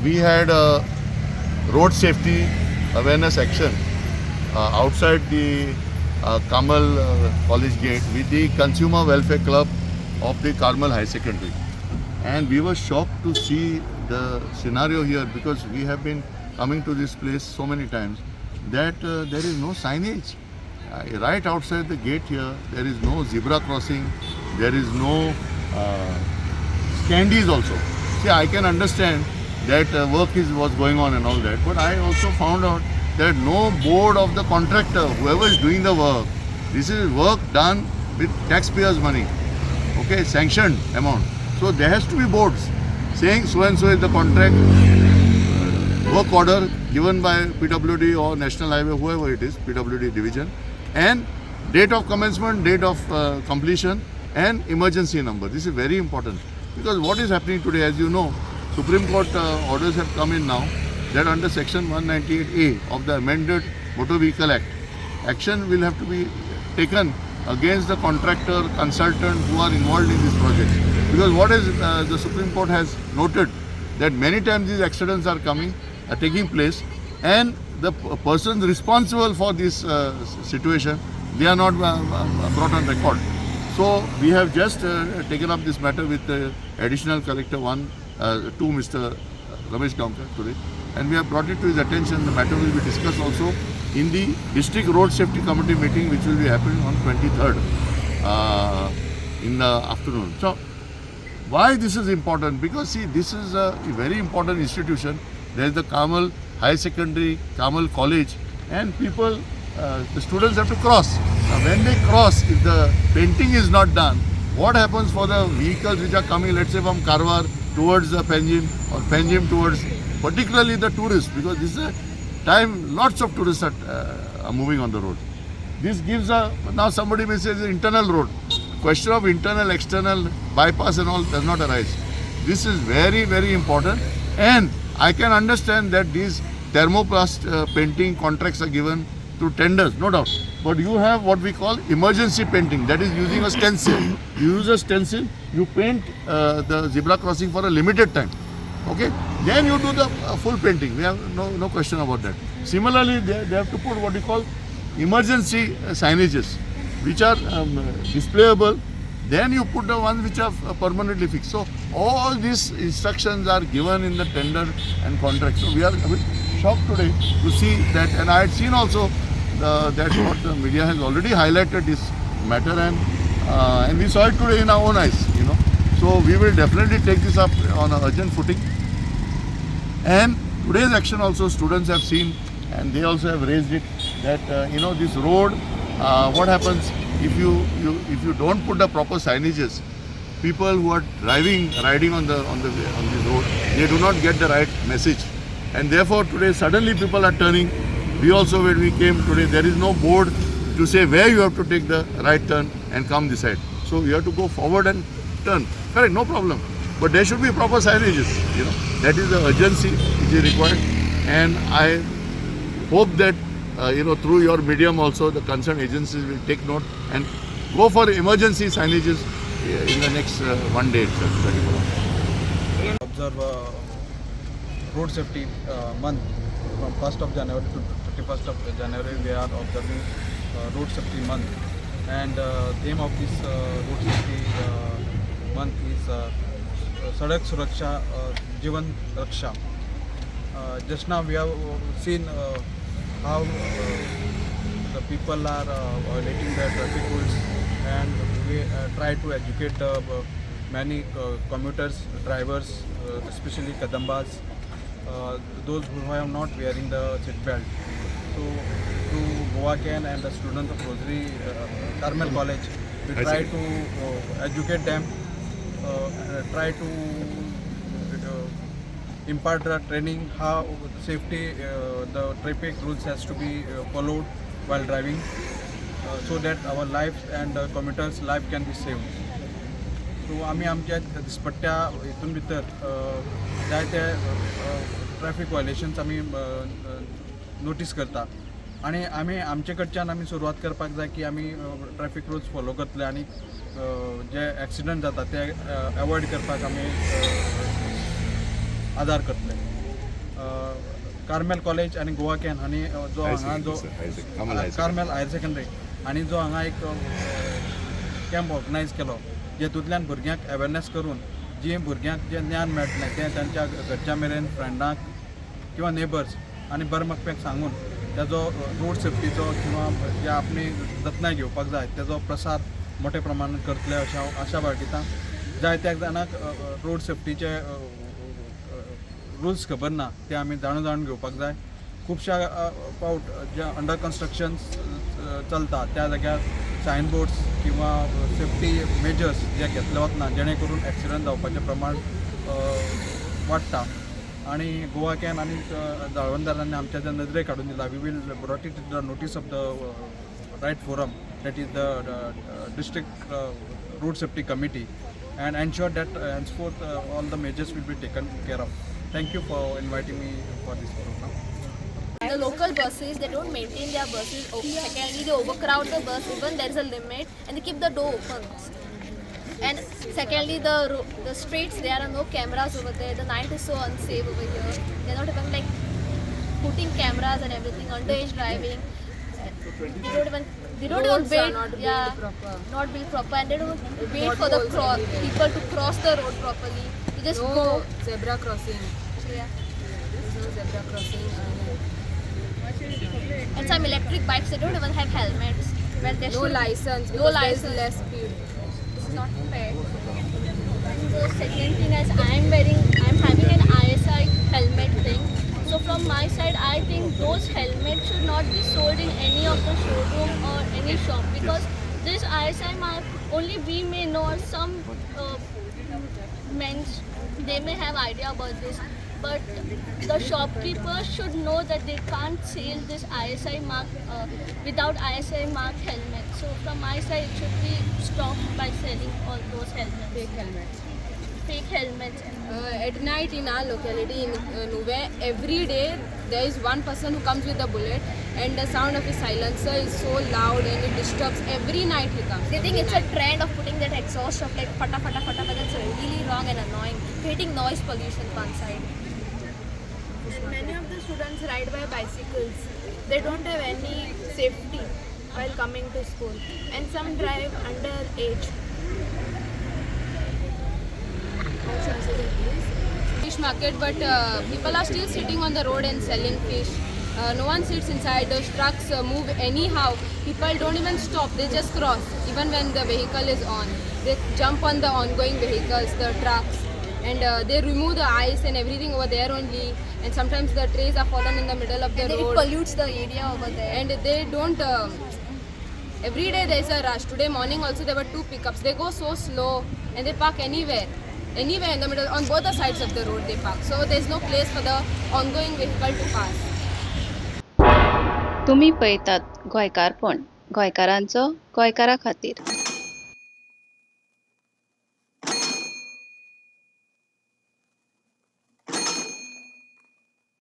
we had a road safety awareness action outside the Kamal College gate with the Consumer Welfare Club of the Carmel High Secondary. And we were shocked to see the scenario here because we have been coming to this place so many times that there is no signage. Right outside the gate here, there is no zebra crossing, there is no candies also. See, I can understand that work was going on and all that, but I also found out that no board of the contractor, whoever is doing the work, this is work done with taxpayers' money, okay, sanctioned amount. So there has to be boards saying so and so is the contract, work order given by PWD or National Highway, whoever it is, PWD division, and date of commencement, date of completion, and emergency number. This is very important because what is happening today, as you know, Supreme Court orders have come in now that under section 198A of the amended Motor Vehicle Act, action will have to be taken against the contractor, consultant who are involved in this project. Because what is the Supreme Court has noted that many times these accidents are taking place, and the persons responsible for this situation, they are not brought on record. So we have just taken up this matter with the Additional Collector 1 to Mr. Ramesh Gaonkar today, and we have brought it to his attention. The matter will be discussed also in the District Road Safety Committee meeting, which will be happening on 23rd in the afternoon. So why this is important? Because see, this is a very important institution. There is the Carmel High Secondary, Carmel College, and people, the students have to cross. Now when they cross, if the painting is not done, what happens for the vehicles which are coming, let's say from Karwar towards the Panjim, or Panjim towards particularly the tourists, because this is a time lots of tourists are moving on the road. This gives a, now somebody may say it's an internal road. Question of internal, external, bypass and all does not arise. This is very, very important, and I can understand that these thermoplast painting contracts are given through tenders, no doubt. But you have what we call emergency painting, that is using a stencil. You use a stencil, you paint the zebra crossing for a limited time. Okay, then you do the full painting. We have no question about that. Similarly, they have to put what we call emergency signages, which are displayable. Then you put the ones which are permanently fixed. So all these instructions are given in the tender and contract. So we are a bit shocked today to see that, and I had seen also that what the media has already highlighted this matter, and we saw it today in our own eyes. So we will definitely take this up on an urgent footing. And today's action also, students have seen, and they also have raised it, that this road, what happens if you don't put the proper signages, people who are riding on this road, they do not get the right message, and therefore today suddenly people are turning. We also, when we came today, there is no board to say where you have to take the right turn and come this side. So you have to go forward and turn. Correct, no problem. But there should be proper signages. That is the urgency which is required, and I hope that through your medium also the concerned agencies will take note and go for emergency signages in the next one day itself. Observe road safety month from 1st of January to 31st of January. We are observing road safety month, and theme of this road safety month is Sadak Suraksha Jivan Raksha. Just now we have seen how the people are violating the traffic rules, and we try to educate many commuters, drivers, especially Kadambas, those who are not wearing the seat belt. So through Goacan and the students of Rosary Carmel College, we try to educate them, try to impart training how safety, the traffic rules has to be followed while driving, so that our lives and commuters' life can be saved. So आम्ही आमच्या दिसपट्ट्या इथून भितर जाय ते traffic वायलेशन्स आम्ही notice करता, आणि आम्ही आमचे कडच्यान आम्ही सुरवात करपाक जाय की आम्ही ट्रॅफिक रूल्स फॉलो करतले, आणि जे ॲक्सिडंट जाता ते अवॉइड करपाक आम्ही आदार करतले. कार्मेल कॉलेज आणि गोवा कॅन हांणी जो हांगा जो कार्मेल हायर सेकंडरी हांणी जो हांगा एक कॅम्प ऑर्गनायज केलो जेतूंतल्यान भुरग्यांक अवेरनेस करून जी भुरग्यांक जे ज्ञान मेळटलें तें तांच्या घरच्या मेरेन फ्रेंडांक किंवा नेबर्स आनी बरें म्हाका सांगून त्याचो रोड सेफ्टीचो किंवा जे आपली जतनाय घेवपाक जाय तेजो प्रसार मोठ्या प्रमाणात करतले अशें हांव आशा बाळगितां. जायत्या जाणांक रोड सेफ्टीचे रुल्स खबर ना ते आमी जाणून घेवपाक जाय. खुबश्या फावट जे अंडर कन्स्ट्रक्शन चलता त्या जाग्यार सायनबोर्ड्स किंवा सेफ्टी मेजर्स जे घेतले वतना जेणे करून एक्सिडंट जावपाचें प्रमाण वाडटा. आणि गोवा कॅन आणि जाळवणदारांनी आमच्या ज्या नजरेक काढून दिला we will brought it the notice of the right forum that is the district road safety committee and ensure that henceforth all the measures will be taken care of. Thank you for inviting me for this program. The local buses, they don't maintain their buses. Secondly, they overcrowd the bus even there is a limit, and they keep the door open. And secondly, the streets, there are no cameras over there. The night is so unsafe over here. They're not even like putting cameras and everything. Underage driving. They don't even wait. Not built proper, and they don't wait for the people to cross the road properly. They just go. Zebra crossing. Yeah. There's no zebra crossing. And some electric bikes, they don't even have helmets. Well, they No should. license. No Because license. There's less speed. This is not fair. And the second thing is I'm having an ISI helmet thing. So from my side, I think those helmets should not be sold in any of the showroom or any shop because this ISI mark only we may know or some men they may have idea about this, but the shopkeepers should know that they can't sell this ISI mark without ISI mark helmet. So from my side, it should be stopped by selling all those helmets. Fake helmets. At night in our locality in Nuve, every day there is one person who comes with a bullet and the sound of his silencer is so loud and it disturbs. Every night he comes. They think it's a trend of putting that exhaust of like fata fata fata, but that's really wrong and annoying. Creating noise pollution one side. Many of the students ride by bicycles. They don't have any safety while coming to school, and some drive under age. Fish market, but people are still sitting on the road and selling fish. No one sits inside. The trucks move anyhow. People don't even stop. They just cross. Even when the vehicle is on, they jump on the ongoing vehicles, the trucks, and they remove the ice and everything over there only. And sometimes the trays are fallen in the middle of the It road. pollutes the area over there. And they don't. Every day there is a rush. Today morning also there were 2 pickups. They go so slow and they park anywhere in the middle, on both the sides of the road they park. So there is no place for the ongoing vehicle to pass. तुम्ही पळयतात गोंयकारपण गोंयकारांचो गोंयकारा खातीर.